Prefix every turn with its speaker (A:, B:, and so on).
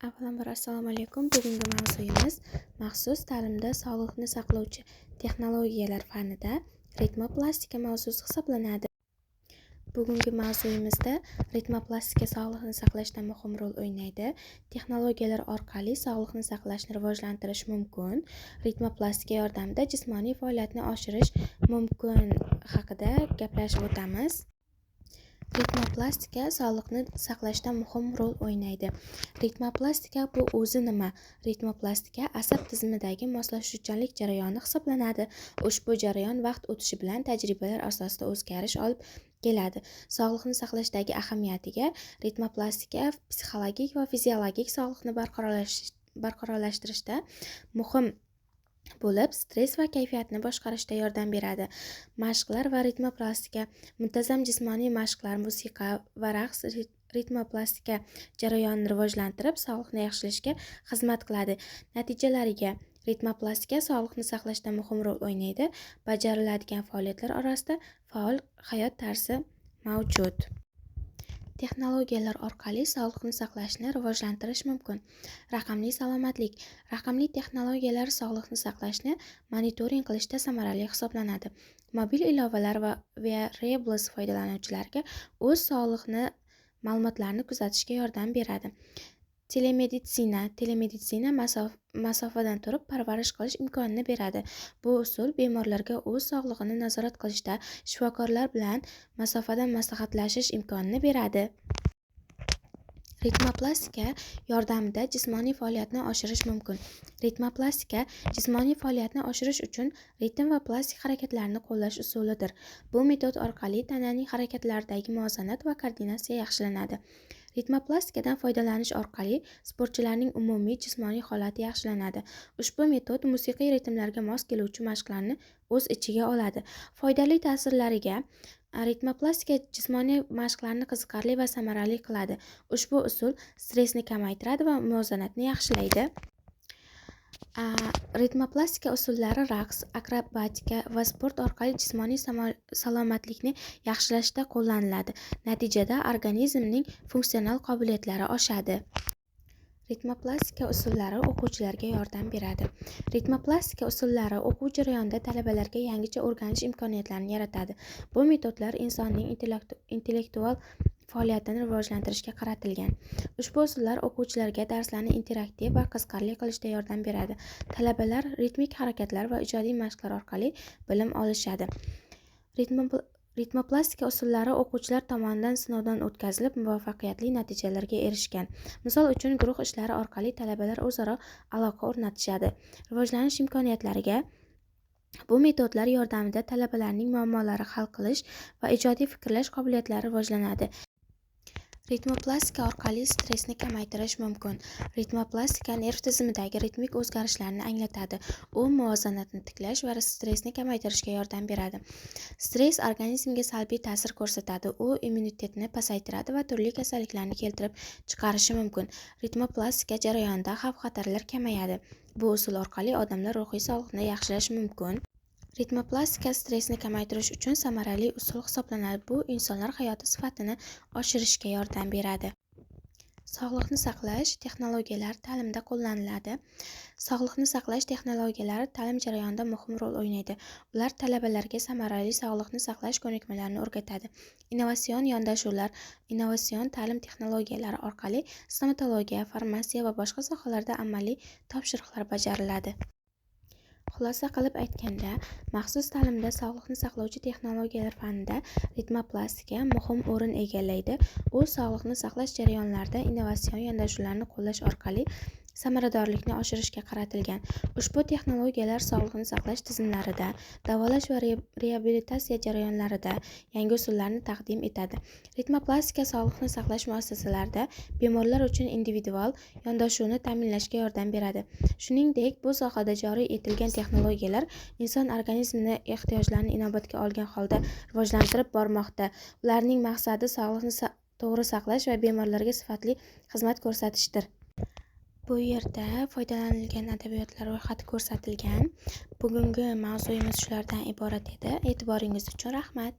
A: Avvalambor assalomu alaykum. Bugungi mavzuyimiz maxsus ta'limda sog'liqni saqlovchi texnologiyalar fanida ritmoplastika mavzusi hisoblanadi. Bugungi mavzuyimizda ritmoplastika sog'liqni saqlashda muhim rol o'ynaydi. Texnologiyalar orqali sog'liqni saqlashni rivojlantirish mumkin. Ritmoplastika yordamida jismoniy faoliyatni oshirish mumkin haqida gaplashib o'tamiz. Ritmoplastika sog'liqni saqlashda muhim rol o'ynaydi. Ritmoplastika bu o'zi nima? Ritmoplastika asab tizimidagi moslashuvchanlik jarayoni hisoblanadi. Ushbu jarayon vaqt o'tishi bilan tajribalar asosida o'zgarish olib keladi. Sog'liqni saqlashdagi ahamiyatiga ritmoplastika psixologik va fiziologik sog'liqni barqarorlashtirishda muhim bo'lib, stress va kayfiyatni boshqarishda yordam beradi. Mashqlar va ritmoplastika. Muntazam jismoniy mashqlar, musiqa va raqs ritmoplastika jarayonini rivojlantirib, sog'liqni yaxshilashga xizmat qiladi. Natijalariga ritmoplastika sog'liqni saqlashda muhim rol o'ynaydi. Bajariladigan faoliyatlar orasida faol hayot tarzi mavjud. Texnologiyalar orqali sog'liqni saqlashni rivojlantirish mumkin. Raqamli salomatlik. Raqamli texnologiyalar sog'liqni saqlashni monitoring qilishda samarali hisoblanadi. Mobil ilovalar va wearables foydalanuvchilarga o'z sog'liqni ma'lumotlarini kuzatishga yordam beradi. Telemeditsina masofadan turib parvarish qilish imkonini beradi. Bu usul bemorlarga o'z sog'lig'ini nazorat qilishda shifokorlar bilan masofadan maslahatlashish imkonini beradi. Ritmoplastika yordamida jismoniy faoliyatni oshirish mumkin. Ritmoplastika jismoniy faoliyatni oshirish uchun ritm va plastik harakatlarni qo'llash usulidir. Bu metod orqali tananing harakatlaridagi muvozanat va koordinatsiya yaxshilanadi. Ritmoplastikadan foydalanish orqali sportchilarning umumiy jismoniy holati yaxshilanadi. Ushbu metod musiqiy ritmlarga mos keluvchi mashqlarni o'z ichiga oladi. Foydali ta'sirlariga ritmoplastika jismoniy mashqlarni qiziqarli va samarali qiladi. Ushbu usul stressni kamaytiradi va muvozanatni yaxshilaydi. Ritmoplastika usullari raqs, akrobatika va sport orqali jismoniy salomatlikni yaxshilashda qo'llaniladi. Natijada organizmning funksional qobiliyatlari oshadi. Ritmoplastika usullari o'quvchilarga yordam beradi. Ritmoplastika usullari o'quv jarayonida talabalarga yangicha o'rganish imkoniyatlarini yaratadi. Bu metodlar insonning intellektual faoliyatini rivojlantirishga qaratilgan. Ushbu usullar o'quvchilarga darslarni interaktiv va qiziqarli qilishda yordam beradi. Talabalar ritmik harakatlar va ijodiy mashqlar orqali bilim olishadi. Ritmoplastika usullari o'quvchilar tomonidan sinovdan o'tkazilib, muvaffaqiyatli natijalarga erishgan. Misol uchun, guruh ishlari orqali talabalar o'zaro aloqa o'rnatishadi. Rivojlanish imkoniyatlariga bu metodlar yordamida talabalarning muammolari hal qilish va ijodiy fikrlash qobiliyatlari rivojlanadi. Ritmoplastika orqali stressni kamaytirish mumkin. Ritmoplastika nerv tizimidagi ritmik o'zgarishlarni anglatadi. U muvozanatni tiklash va stressni kamaytirishga yordam beradi. Stress organizmga salbiy ta'sir ko'rsatadi. U immunitetni pasaytiradi va turli kasalliklarni keltirib chiqarishi mumkin. Ritmoplastika jarayonida xavf-xatarlar kamayadi. Bu usul orqali odamlar ruhiy sog'liqni yaxshilash mumkin. Ritmoplastika stressni kamaytirish uchun samarali usul hisoblanadi. Bu insonlar hayoti sifatini oshirishga yordam beradi. Sog'liqni saqlash texnologiyalari ta'limda qo'llaniladi. Sog'liqni saqlash texnologiyalari ta'lim jarayonida muhim rol o'ynaydi. Ular talabalarga samarali sog'liqni saqlash ko'nikmalarini o'rgatadi. Innovatsion yondashuvlar, innovatsion ta'lim texnologiyalari orqali stomatologiya, farmatsiya va boshqa sohalarda amaliy topshiriqlar bajariladi. Xulosa qilib aytganda, maxsus ta'limda sog'liqni saqlovchi texnologiyalar fanida ritmoplastika muhim o'rin egallaydi. U sog'liqni saqlash jarayonlarida innovatsion yondashuvlarni qo'llash orqali samaradorlikni oshirishga qaratilgan. Ushbu texnologiyalar sog'liqni saqlash tizimlarida, davolash va reabilitatsiya jarayonlarida yangi usullarni taqdim etadi. Ritmoplastika sog'liqni saqlash muassasalarida bemorlar uchun individual yondashuvni ta'minlashga yordam beradi. Shuningdek, bu sohada joriy etilgan texnologiyalar inson organizmini ehtiyojlarini inobatga olgan holda rivojlantirib bormoqda. Ularning maqsadi sog'liqni to'g'ri saqlash va bemorlarga sifatli xizmat ko'rsatishdir. Bu yerda foydalanilgan adabiyotlar ro'yxati ko'rsatilgan. Bugungi mavzuyimiz shulardan iborat edi. E'tiboringiz uchun rahmat.